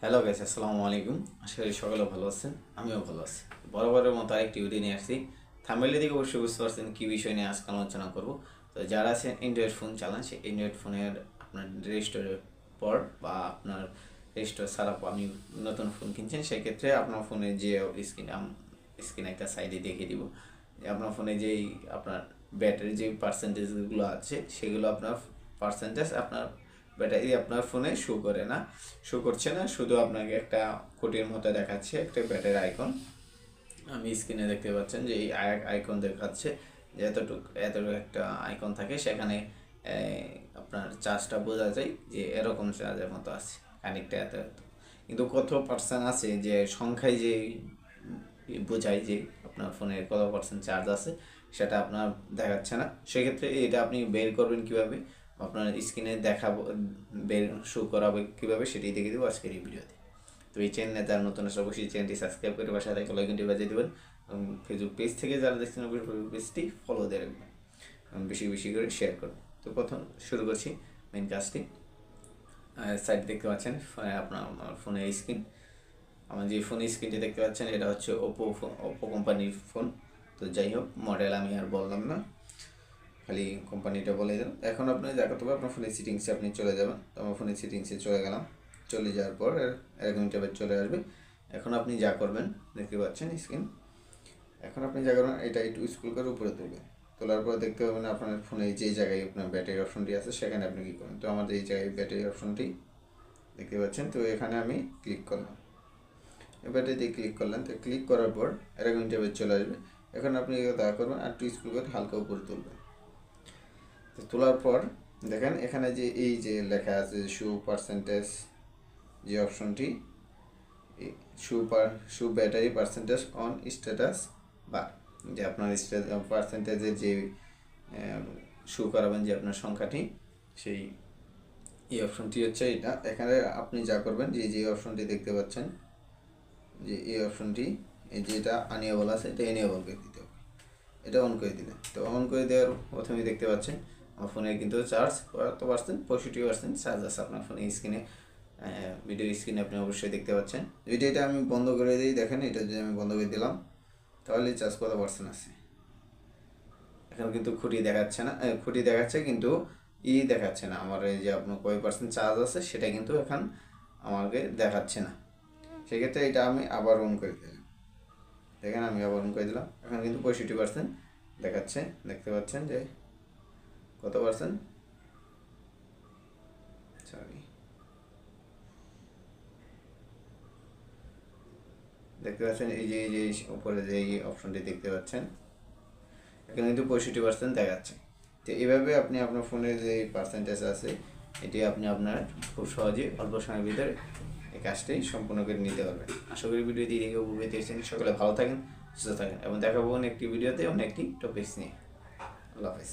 Hello guys, আসসালামু আলাইকুম। আশা করি সকলে ভালো আছেন, আমিও ভালো আছি। বরাবরের মতো আরেকটি ভিডিও নিয়ে আসছি। থাম্বনেল থেকে অবশ্যই বুঝতে পারছেন কী বিষয় নিয়ে আজকে আলোচনা করব। তো যারা আছে অ্যান্ড্রয়েড ফোন চালান, সেই অ্যান্ড্রয়েড ফোনের আপনার রেজিস্টারের পর বা আপনার রেজিস্টার ছাড়া আপনি নতুন ফোন কিনছেন, সেক্ষেত্রে আপনার ফোনে যে স্ক্রিন একটা সাইডে দেখিয়ে দিব যে আপনার ফোনে যেই আপনার ব্যাটারি যে পার্সেন্টেজগুলো আছে, সেগুলো আপনার পার্সেন্টেজ আপনার ব্যাটারি আপনার ফোনে শো করছে না, শুধু আপনাকে একটা কোটির মতো দেখাচ্ছে একটা ব্যাটারি আইকন। আমি স্ক্রিনে দেখতে পাচ্ছেন যে এই আইকন দেখাচ্ছে যে এতটুকু একটা আইকন থাকে, সেখানে আপনার চার্জটা বোঝা যায় যে এরকম চার্জের মতো আছে, খানিকটা এত এত। কিন্তু কত পার্সেন্ট আছে যে সংখ্যায় যে বোঝায় যে আপনার ফোনে কত পার্সেন্ট চার্জ আছে, সেটা আপনার দেখাচ্ছে না। সেক্ষেত্রে এটা আপনি বের করবেন কীভাবে, আপনার স্ক্রিনে দেখাবো, বের শো করাবে কীভাবে, সেটাই দেখে দেবো আজকের এই ভিডিওতে। তো এই চ্যানেলে যারা নতুন আসলে অবশ্যই চ্যানেলটি সাবস্ক্রাইব করে বাসায় থেকে লাইকনটি বাজিয়ে দেবেন এবং ফেসবুক পেজ থেকে যারা দেখছেন ফেসবুক পেজটি ফলো দিয়ে রাখবেন এবং বেশি বেশি করে শেয়ার করবেন। তো প্রথম শুরু করছি মেন কাজটি। সাইড দেখতে পাচ্ছেন আপনার আমার ফোনের স্ক্রিন। আমার যে ফোনের স্ক্রিনটি দেখতে পাচ্ছেন এটা হচ্ছে ওপো কোম্পানির ফোন। তো যাই হোক, মডেল আমি আর বললাম না, খালি কোম্পানিটা বলে দিলাম। এখন আপনি যা করতে হবে, আপনার ফোনের সেটিংসে আপনি চলে যাবেন। তো আমার ফোনের সেটিংসে চলে গেলাম। চলে যাওয়ার পর এরকম ট্যাবে চলে আসবে। এখন আপনি যা করবেন, দেখতে পাচ্ছেন স্ক্রিন। এখন আপনি যা করবেন, এটা একটু স্ক্রল করে উপরে তুলবেন। তোলার পর দেখতে পাবেন আপনার ফোনে যে জায়গায় আপনার ব্যাটারি অপশনটি আছে, সেখানে আপনি কী করবেন। তো আমাদের এই জায়গায় ব্যাটারি অপশনটি দেখতে পাচ্ছেন। তো এখানে আমি ক্লিক করলাম। ব্যাটারিতে ক্লিক করলেন। তো ক্লিক করার পর এরকম ট্যাবে চলে আসবে। এখন আপনি তা করবেন আর একটু স্ক্রল করে হালকা উপরে তুলবেন। তো তোলার পর দেখেন এখানে যে এই যে লেখা আছে শো পার্সেন্টেজ, যে অপশনটি show battery percentage on status bar, যে আপনার পার্সেন্টেজের যে শো করাবেন যে আপনার সংখ্যাটি, সেই এই অপশনটি হচ্ছে এটা। এখানে আপনি যা করবেন, যে অপশনটি দেখতে পাচ্ছেন, যে এই অপশনটি, এই যেটা আনিয়েবল আছে, এটা এনেবল করে দিতে হবে। এটা অন করে দিলেন। তো অন করে দেওয়ার প্রথমেই দেখতে পাচ্ছেন আমার ফোনে কিন্তু চার্জ কত পার্সেন্ট, 65% চার্জ আছে আপনার ফোনে স্ক্রিনে। ভিডিও স্ক্রিনে আপনি অবশ্যই দেখতে পাচ্ছেন। যদি এটা আমি বন্ধ করে দিই, দেখেন এটা যদি আমি বন্ধ করে দিলাম, তাহলে চার্জ কত পার্সেন্ট আছে। এখন কিন্তু খুঁটি দেখাচ্ছে না, খুঁটি দেখাচ্ছে কিন্তু দেখাচ্ছে না আমার, এই যে আপনার কয় পার্সেন্ট চার্জ আছে সেটা কিন্তু এখন আমাকে দেখাচ্ছে না। সেক্ষেত্রে এটা আমি আবার অন করে দিলাম। দেখেন আমি আবার অন করে দিলাম, এখন কিন্তু 65% দেখাচ্ছে। দেখতে পাচ্ছেন যে কত পার্সেন্ট, সরি, দেখতে পাচ্ছেন এই যে উপরে যে এই অপশনটি দেখতে পাচ্ছেন, এখানে কিন্তু 65% দেখাচ্ছে। তো এইভাবে আপনি আপনার ফোনের যে পার্সেন্টেজ আছে, এটি আপনি আপনার খুব সহজে অল্প সময়ের ভিতরে এই কাজটি সম্পূর্ণ করে নিতে পারবেন। আশা করি ভিডিওটি দেখে উপকৃত হয়েছেন। সকলে ভালো থাকেন, সুস্থ থাকেন এবং দেখা পাবেন একটি ভিডিওতে অন্য একটি টপিকস নিয়ে। আল্লাহ হাফেজ।